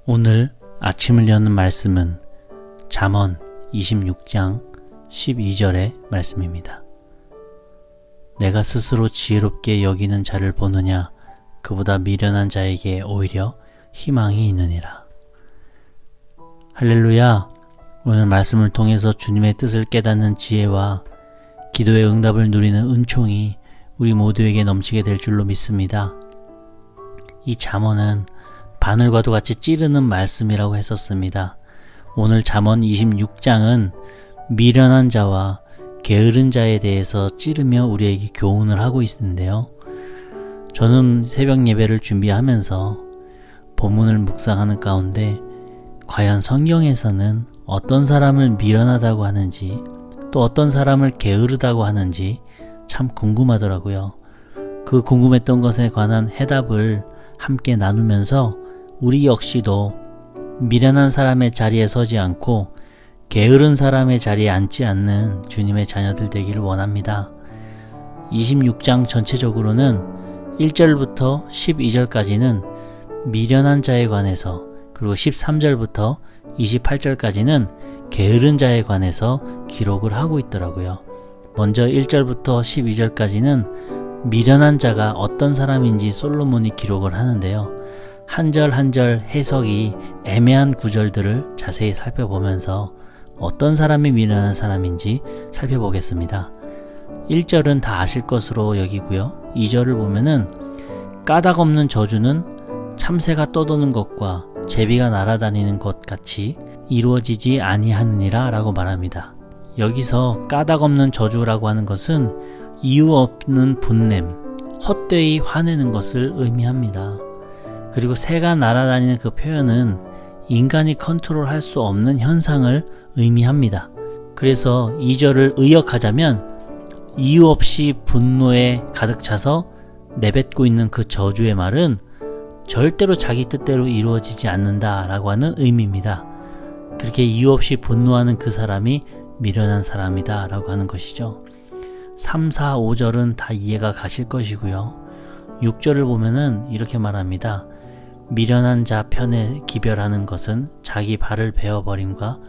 오늘 아침을 여는 말씀은 잠언 26장 12절의 말씀입니다. 내가 스스로 지혜롭게 여기는 자를 보느냐, 그보다 미련한 자에게 오히려 희망이 있느니라. 할렐루야. 오늘 말씀을 통해서 주님의 뜻을 깨닫는 지혜와 기도의 응답을 누리는 은총이 우리 모두에게 넘치게 될 줄로 믿습니다. 이 잠언은 바늘과도 같이 찌르는 말씀이라고 했었습니다. 오늘 잠언 26장은 미련한 자와 게으른 자에 대해서 찌르며 우리에게 교훈을 하고 있는데요. 저는 새벽 예배를 준비하면서 본문을 묵상하는 가운데 과연 성경에서는 어떤 사람을 미련하다고 하는지, 또 어떤 사람을 게으르다고 하는지 참 궁금하더라고요. 그 궁금했던 것에 관한 해답을 함께 나누면서 우리 역시도 미련한 사람의 자리에 서지 않고 게으른 사람의 자리에 앉지 않는 주님의 자녀들 되기를 원합니다. 26장 전체적으로는 1절부터 12절까지는 미련한 자에 관해서, 그리고 13절부터 28절까지는 게으른 자에 관해서 기록을 하고 있더라고요. 먼저 1절부터 12절까지는 미련한 자가 어떤 사람인지 솔로몬이 기록을 하는데요. 한 절 한 절 해석이 애매한 구절들을 자세히 살펴보면서 어떤 사람이 미련한 사람인지 살펴보겠습니다. 1절은 다 아실 것으로 여기고요. 2절을 보면은 까닭 없는 저주는 참새가 떠도는 것과 제비가 날아다니는 것 같이 이루어지지 아니하느니라 라고 말합니다. 여기서 까닭 없는 저주라고 하는 것은 이유 없는 분냄, 헛되이 화내는 것을 의미합니다. 그리고 새가 날아다니는 그 표현은 인간이 컨트롤할 수 없는 현상을 의미합니다. 그래서 2절을 의역하자면 이유 없이 분노에 가득 차서 내뱉고 있는 그 저주의 말은 절대로 자기 뜻대로 이루어지지 않는다라고 하는 의미입니다. 그렇게 이유 없이 분노하는 그 사람이 미련한 사람이다 라고 하는 것이죠. 3, 4, 5절은 다 이해가 가실 것이고요. 6절을 보면은 이렇게 말합니다. 미련한 자 편에 기별하는 것은 자기 발을 베어버림과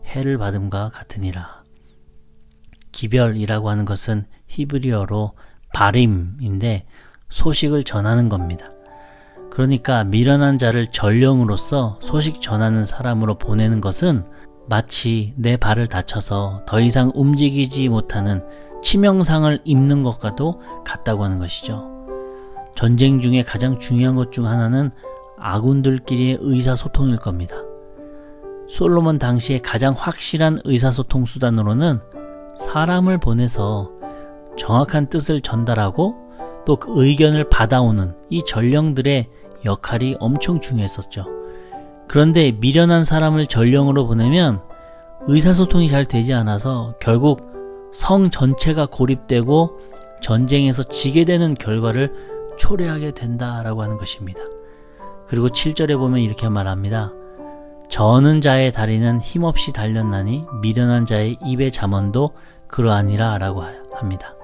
해를 받음과 같으니라. 기별이라고 하는 것은 히브리어로 바림인데 소식을 전하는 겁니다. 그러니까 미련한 자를 전령으로서 소식 전하는 사람으로 보내는 것은 마치 내 발을 다쳐서 더 이상 움직이지 못하는 치명상을 입는 것과도 같다고 하는 것이죠. 전쟁 중에 가장 중요한 것 중 하나는 아군들끼리의 의사소통일 겁니다. 솔로몬 당시에 가장 확실한 의사소통 수단으로는 사람을 보내서 정확한 뜻을 전달하고 또 그 의견을 받아오는 이 전령들의 역할이 엄청 중요했었죠. 그런데 미련한 사람을 전령으로 보내면 의사소통이 잘 되지 않아서 결국 성 전체가 고립되고 전쟁에서 지게 되는 결과를 초래하게 된다라고 하는 것입니다. 그리고 7절에 보면 이렇게 말합니다. 저는 자의 다리는 힘없이 달렸나니 미련한 자의 입의 잠언도 그러하니라 라고 합니다.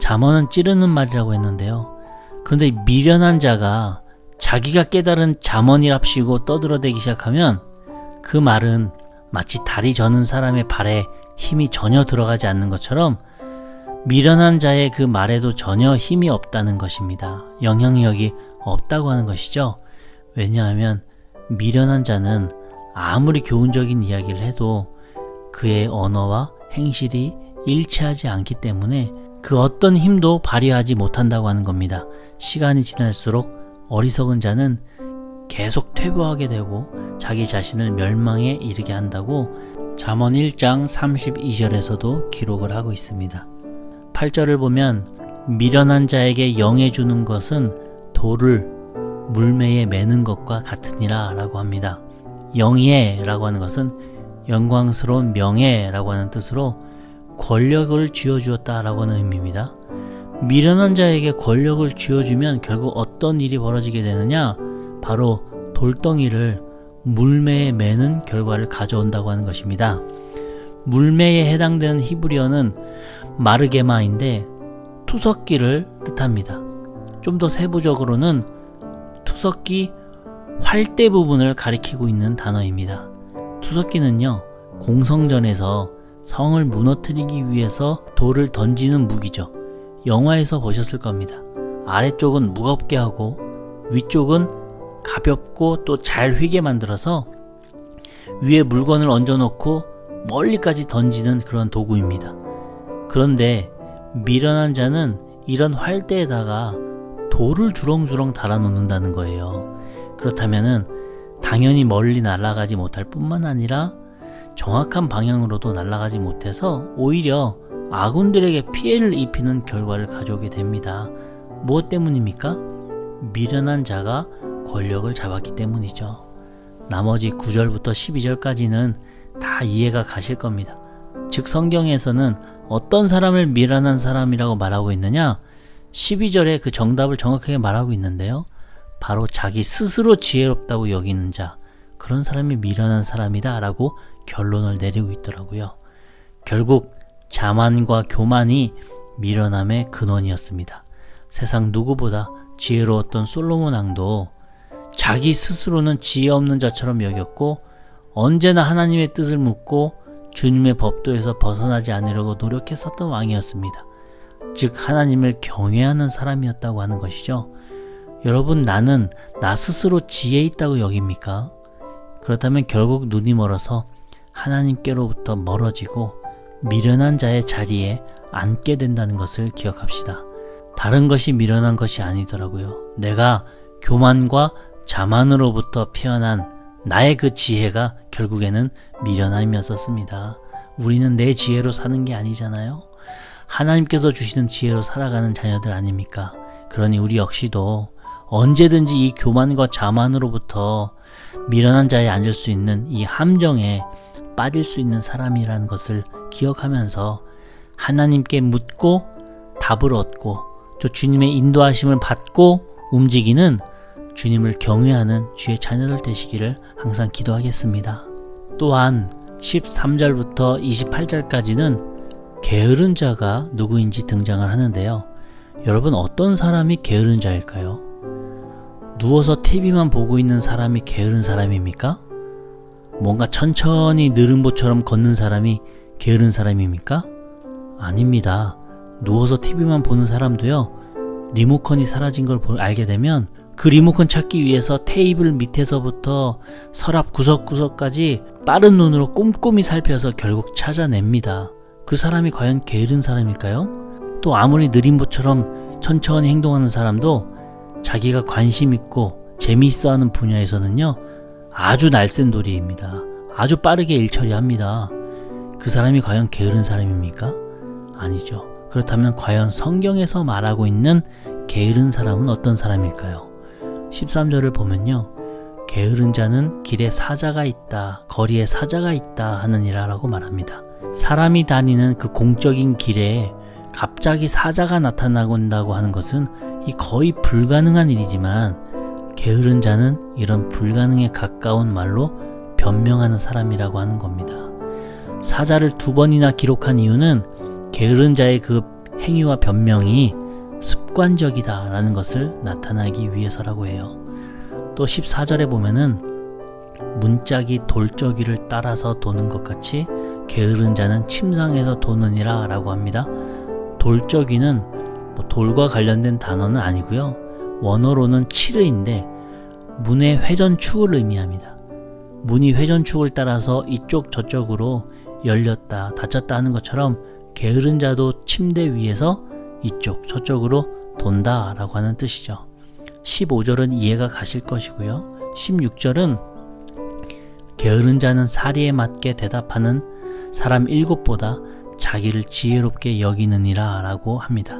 잠언은 찌르는 말이라고 했는데요. 그런데 미련한 자가 자기가 깨달은 잠언이랍시고 떠들어대기 시작하면 그 말은 마치 다리 저는 사람의 발에 힘이 전혀 들어가지 않는 것처럼 미련한 자의 그 말에도 전혀 힘이 없다는 것입니다. 영향력이 없다고 하는 것이죠. 왜냐하면 미련한 자는 아무리 교훈적인 이야기를 해도 그의 언어와 행실이 일치하지 않기 때문에 그 어떤 힘도 발휘하지 못한다고 하는 겁니다. 시간이 지날수록 어리석은 자는 계속 퇴보하게 되고 자기 자신을 멸망에 이르게 한다고 잠언 1장 32절에서도 기록을 하고 있습니다. 8절을 보면 미련한 자에게 영해 주는 것은 돌을 물매에 매는 것과 같으니라 라고 합니다. 영예라고 하는 것은 영광스러운 명예라고 하는 뜻으로 권력을 쥐어주었다라고 하는 의미입니다. 미련한 자에게 권력을 쥐어주면 결국 어떤 일이 벌어지게 되느냐? 바로 돌덩이를 물매에 매는 결과를 가져온다고 하는 것입니다. 물매에 해당되는 히브리어는 마르게마인데 투석기를 뜻합니다. 좀 더 세부적으로는 투석기 활대 부분을 가리키고 있는 단어입니다. 투석기는요, 공성전에서 성을 무너뜨리기 위해서 돌을 던지는 무기죠. 영화에서 보셨을 겁니다. 아래쪽은 무겁게 하고 위쪽은 가볍고 또 잘 휘게 만들어서 위에 물건을 얹어놓고 멀리까지 던지는 그런 도구입니다. 그런데 미련한 자는 이런 활대에다가 돌을 주렁주렁 달아놓는다는 거예요. 그렇다면은 당연히 멀리 날아가지 못할 뿐만 아니라 정확한 방향으로도 날아가지 못해서 오히려 아군들에게 피해를 입히는 결과를 가져오게 됩니다. 무엇 때문입니까? 미련한 자가 권력을 잡았기 때문이죠. 나머지 9절부터 12절까지는 다 이해가 가실 겁니다. 즉 성경에서는 어떤 사람을 미련한 사람이라고 말하고 있느냐? 12절에 그 정답을 정확하게 말하고 있는데요. 바로 자기 스스로 지혜롭다고 여기는 자, 그런 사람이 미련한 사람이다 라고 결론을 내리고 있더라고요. 결국 자만과 교만이 미련함의 근원이었습니다. 세상 누구보다 지혜로웠던 솔로몬 왕도 자기 스스로는 지혜 없는 자처럼 여겼고 언제나 하나님의 뜻을 묻고 주님의 법도에서 벗어나지 않으려고 노력했었던 왕이었습니다. 즉 하나님을 경외하는 사람이었다고 하는 것이죠. 여러분, 나는 나 스스로 지혜 있다고 여깁니까? 그렇다면 결국 눈이 멀어서 하나님께로부터 멀어지고 미련한 자의 자리에 앉게 된다는 것을 기억합시다. 다른 것이 미련한 것이 아니더라고요. 내가 교만과 자만으로부터 피어난 나의 그 지혜가 결국에는 미련함이었었습니다. 우리는 내 지혜로 사는 게 아니잖아요. 하나님께서 주시는 지혜로 살아가는 자녀들 아닙니까? 그러니 우리 역시도 언제든지 이 교만과 자만으로부터 미련한 자에 앉을 수 있는 이 함정에 빠질 수 있는 사람이라는 것을 기억하면서 하나님께 묻고 답을 얻고 또 주님의 인도하심을 받고 움직이는 주님을 경외하는 주의 자녀들 되시기를 항상 기도하겠습니다. 또한 13절부터 28절까지는 게으른 자가 누구인지 등장을 하는데요. 여러분, 어떤 사람이 게으른 자일까요? 누워서 TV만 보고 있는 사람이 게으른 사람입니까? 뭔가 천천히 느른보처럼 걷는 사람이 게으른 사람입니까? 아닙니다. 누워서 TV만 보는 사람도요, 리모컨이 사라진 걸 알게 되면 그 리모컨 찾기 위해서 테이블 밑에서부터 서랍 구석구석까지 빠른 눈으로 꼼꼼히 살펴서 결국 찾아냅니다. 그 사람이 과연 게으른 사람일까요? 또 아무리 느림보처럼 천천히 행동하는 사람도 자기가 관심 있고 재미있어하는 분야에서는요, 아주 날쌘돌이입니다. 아주 빠르게 일 처리합니다. 그 사람이 과연 게으른 사람입니까? 아니죠. 그렇다면 과연 성경에서 말하고 있는 게으른 사람은 어떤 사람일까요? 13절을 보면요, 게으른 자는 길에 사자가 있다, 거리에 사자가 있다 하느니라 라고 말합니다. 사람이 다니는 그 공적인 길에 갑자기 사자가 나타나고 하는 것은 이 거의 불가능한 일이지만 게으른 자는 이런 불가능에 가까운 말로 변명하는 사람이라고 하는 겁니다. 사자를 2번이나 기록한 이유는 게으른 자의 그 행위와 변명이 습관적이다 라는 것을 나타나기 위해서라고 해요. 또 14절에 보면은 문짝이 돌저귀를 따라서 도는 것 같이 게으른 자는 침상에서 도느니라 라고 합니다. 돌저귀는 돌과 관련된 단어는 아니고요, 원어로는 치르인데 문의 회전축을 의미합니다. 문이 회전축을 따라서 이쪽 저쪽으로 열렸다 닫혔다 하는 것처럼 게으른 자도 침대 위에서 이쪽 저쪽으로 돈다 라고 하는 뜻이죠. 15절은 이해가 가실 것이고요. 16절은 게으른 자는 사리에 맞게 대답하는 사람 7보다 자기를 지혜롭게 여기느니라 라고 합니다.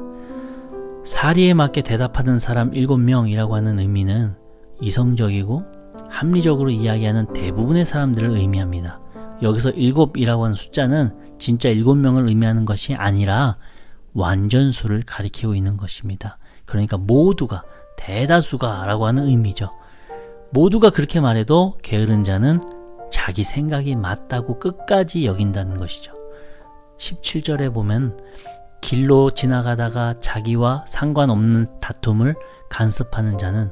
사리에 맞게 대답하는 사람 7명이라고 하는 의미는 이성적이고 합리적으로 이야기하는 대부분의 사람들을 의미합니다. 여기서 7이라고 하는 숫자는 진짜 7명을 의미하는 것이 아니라 완전수를 가리키고 있는 것입니다. 그러니까 모두가, 대다수가 라고 하는 의미죠. 모두가 그렇게 말해도 게으른 자는 자기 생각이 맞다고 끝까지 여긴다는 것이죠. 17절에 보면 길로 지나가다가 자기와 상관없는 다툼을 간섭하는 자는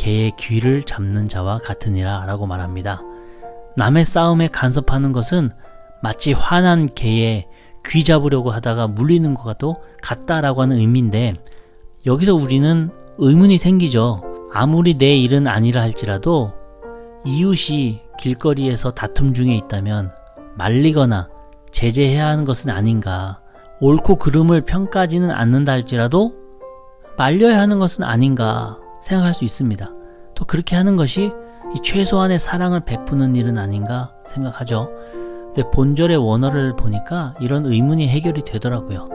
개의 귀를 잡는 자와 같으니라 라고 말합니다. 남의 싸움에 간섭하는 것은 마치 화난 개의 귀 잡으려고 하다가 물리는 것과도 같다라고 하는 의미인데, 여기서 우리는 의문이 생기죠. 아무리 내 일은 아니라 할지라도 이웃이 길거리에서 다툼 중에 있다면 말리거나 제재해야 하는 것은 아닌가, 옳고 그름을 평가하지는 않는다 할지라도 말려야 하는 것은 아닌가 생각할 수 있습니다. 또 그렇게 하는 것이 이 최소한의 사랑을 베푸는 일은 아닌가 생각하죠. 근데 본절의 원어를 보니까 이런 의문이 해결이 되더라고요.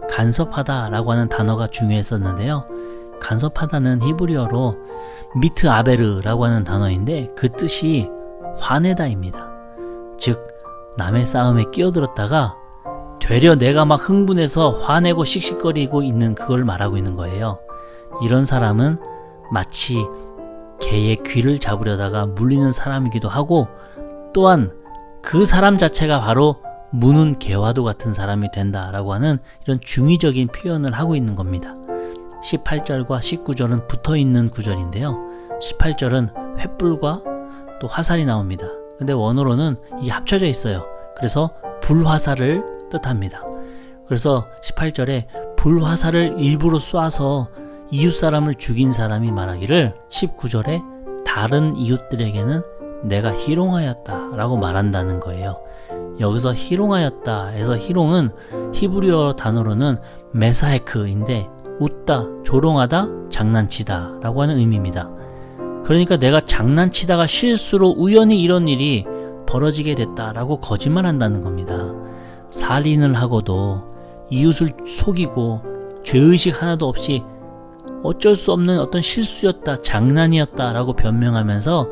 간섭하다라고 하는 단어가 중요했었는데요. 간섭하다는 히브리어로 미트 아베르라고 하는 단어인데 그 뜻이 화내다입니다. 즉 남의 싸움에 끼어들었다가 되려 내가 막 흥분해서 화내고 씩씩거리고 있는 그걸 말하고 있는 거예요. 이런 사람은 마치 개의 귀를 잡으려다가 물리는 사람이기도 하고, 또한 그 사람 자체가 바로 무는 개와도 같은 사람이 된다라고 하는 이런 중의적인 표현을 하고 있는 겁니다. 18절과 19절은 붙어있는 구절인데요. 18절은 횃불과 또 화살이 나옵니다. 근데 원어로는 이게 합쳐져 있어요. 그래서 불화살을 뜻합니다. 그래서 18절에 불화살을 일부러 쏴서 이웃 사람을 죽인 사람이 말하기를 19절에 다른 이웃들에게는 내가 희롱하였다 라고 말한다는 거예요. 여기서 희롱하였다 해서 희롱은 히브리어 단어로는 메사헤크인데 웃다, 조롱하다, 장난치다 라고 하는 의미입니다. 그러니까 내가 장난치다가 실수로 우연히 이런 일이 벌어지게 됐다라고 거짓말한다는 겁니다. 살인을 하고도 이웃을 속이고 죄의식 하나도 없이 어쩔 수 없는 어떤 실수였다, 장난이었다라고 변명하면서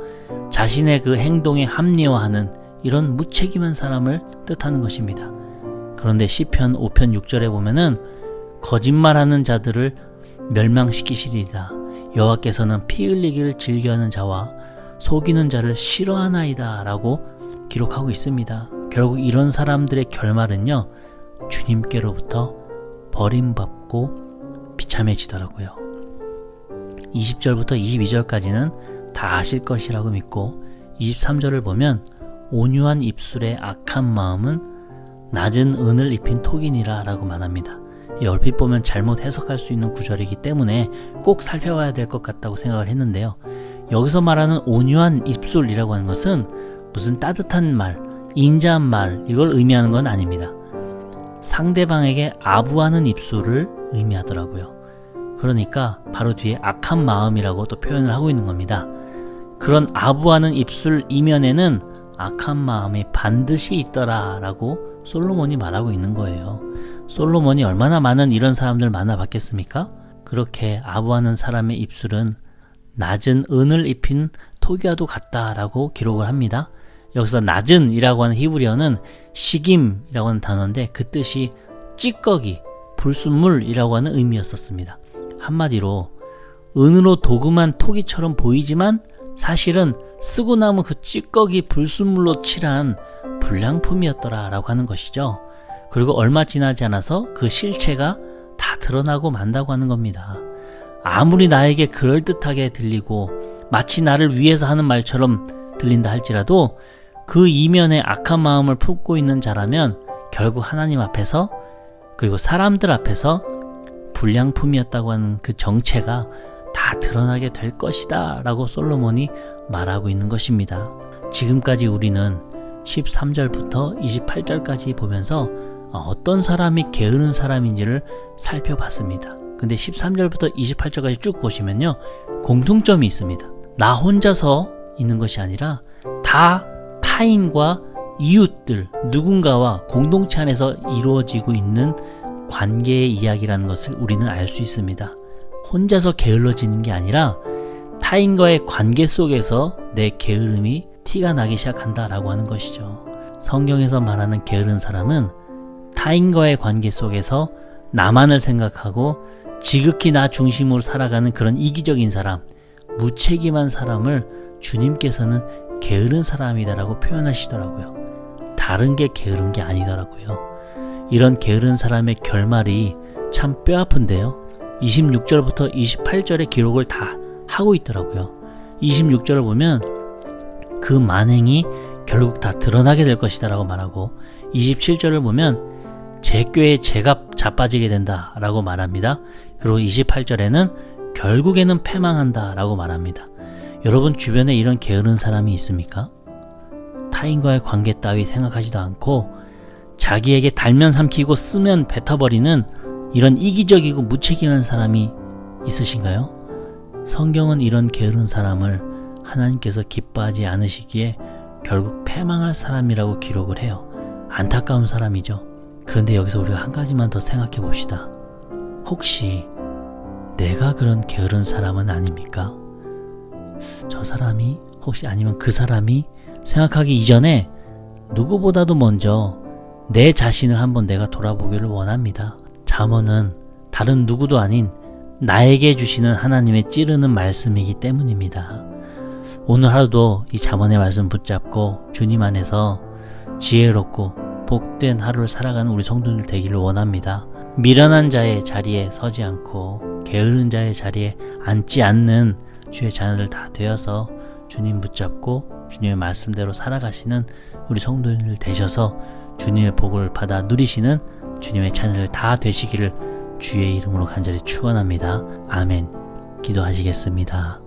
자신의 그 행동에 합리화하는 이런 무책임한 사람을 뜻하는 것입니다. 그런데 시편 5편 6절에 보면은 거짓말하는 자들을 멸망시키시리이다. 여호와께서는 피 흘리기를 즐겨하는 자와 속이는 자를 싫어하나이다 라고 기록하고 있습니다. 결국 이런 사람들의 결말은요, 주님께로부터 버림받고 비참해지더라고요. 20절부터 22절까지는 다 아실 것이라고 믿고, 23절을 보면 온유한 입술의 악한 마음은 낮은 은을 입힌 톡이니라 라고 말합니다. 얼핏 보면 잘못 해석할 수 있는 구절이기 때문에 꼭 살펴봐야 될 것 같다고 생각을 했는데요. 여기서 말하는 온유한 입술이라고 하는 것은 무슨 따뜻한 말, 인자한 말, 이걸 의미하는 건 아닙니다. 상대방에게 아부하는 입술을 의미하더라고요. 그러니까 바로 뒤에 악한 마음이라고 또 표현을 하고 있는 겁니다. 그런 아부하는 입술 이면에는 악한 마음이 반드시 있더라 라고 솔로몬이 말하고 있는 거예요. 솔로몬이 얼마나 많은 이런 사람들 만나봤겠습니까? 그렇게 아부하는 사람의 입술은 낮은 은을 입힌 토기와도 같다라고 기록을 합니다. 여기서 낮은 이라고 하는 히브리어는 시김이라고 하는 단어인데 그 뜻이 찌꺼기, 불순물이라고 하는 의미였었습니다. 한마디로 은으로 도금한 토기처럼 보이지만 사실은 쓰고 남은 그 찌꺼기 불순물로 칠한 불량품이었더라 라고 하는 것이죠. 그리고 얼마 지나지 않아서 그 실체가 다 드러나고 만다고 하는 겁니다. 아무리 나에게 그럴듯하게 들리고 마치 나를 위해서 하는 말처럼 들린다 할지라도 그 이면에 악한 마음을 품고 있는 자라면 결국 하나님 앞에서 그리고 사람들 앞에서 불량품이었다고 하는 그 정체가 다 드러나게 될 것이다 라고 솔로몬이 말하고 있는 것입니다. 지금까지 우리는 13절부터 28절까지 보면서 어떤 사람이 게으른 사람인지를 살펴봤습니다. 근데 13절부터 28절까지 쭉 보시면요, 공통점이 있습니다. 나 혼자서 있는 것이 아니라 다 타인과 이웃들, 누군가와 공동체 안에서 이루어지고 있는 관계의 이야기라는 것을 우리는 알 수 있습니다. 혼자서 게을러지는 게 아니라 타인과의 관계 속에서 내 게으름이 티가 나기 시작한다라고 하는 것이죠. 성경에서 말하는 게으른 사람은 타인과의 관계 속에서 나만을 생각하고 지극히 나 중심으로 살아가는 그런 이기적인 사람, 무책임한 사람을 주님께서는 게으른 사람이다라고 표현하시더라고요. 다른 게 게으른 게 아니더라고요. 이런 게으른 사람의 결말이 참 뼈아픈데요. 26절부터 28절의 기록을 다 하고 있더라고요. 26절을 보면 그 만행이 결국 다 드러나게 될 것이다 라고 말하고 27절을 보면 제 꾀에 제가 자빠지게 된다 라고 말합니다. 그리고 28절에는 결국에는 패망한다 라고 말합니다. 여러분 주변에 이런 게으른 사람이 있습니까? 타인과의 관계 따위 생각하지도 않고 자기에게 달면 삼키고 쓰면 뱉어버리는 이런 이기적이고 무책임한 사람이 있으신가요? 성경은 이런 게으른 사람을 하나님께서 기뻐하지 않으시기에 결국 패망할 사람이라고 기록을 해요. 안타까운 사람이죠. 그런데 여기서 우리가 한 가지만 더 생각해 봅시다. 혹시 내가 그런 게으른 사람은 아닙니까? 저 사람이 혹시 아니면 그 사람이 생각하기 이전에 누구보다도 먼저 내 자신을 한번 내가 돌아보기를 원합니다. 잠언은 다른 누구도 아닌 나에게 주시는 하나님의 찌르는 말씀이기 때문입니다. 오늘 하루도 이 잠언의 말씀 붙잡고 주님 안에서 지혜롭고 복된 하루를 살아가는 우리 성도들 되기를 원합니다. 미련한 자의 자리에 서지 않고 게으른 자의 자리에 앉지 않는 주의 자녀들 다 되어서 주님 붙잡고 주님의 말씀대로 살아가시는 우리 성도들 되셔서 주님의 복을 받아 누리시는 주님의 자녀들 다 되시기를 주의 이름으로 간절히 축원합니다. 아멘. 기도하시겠습니다.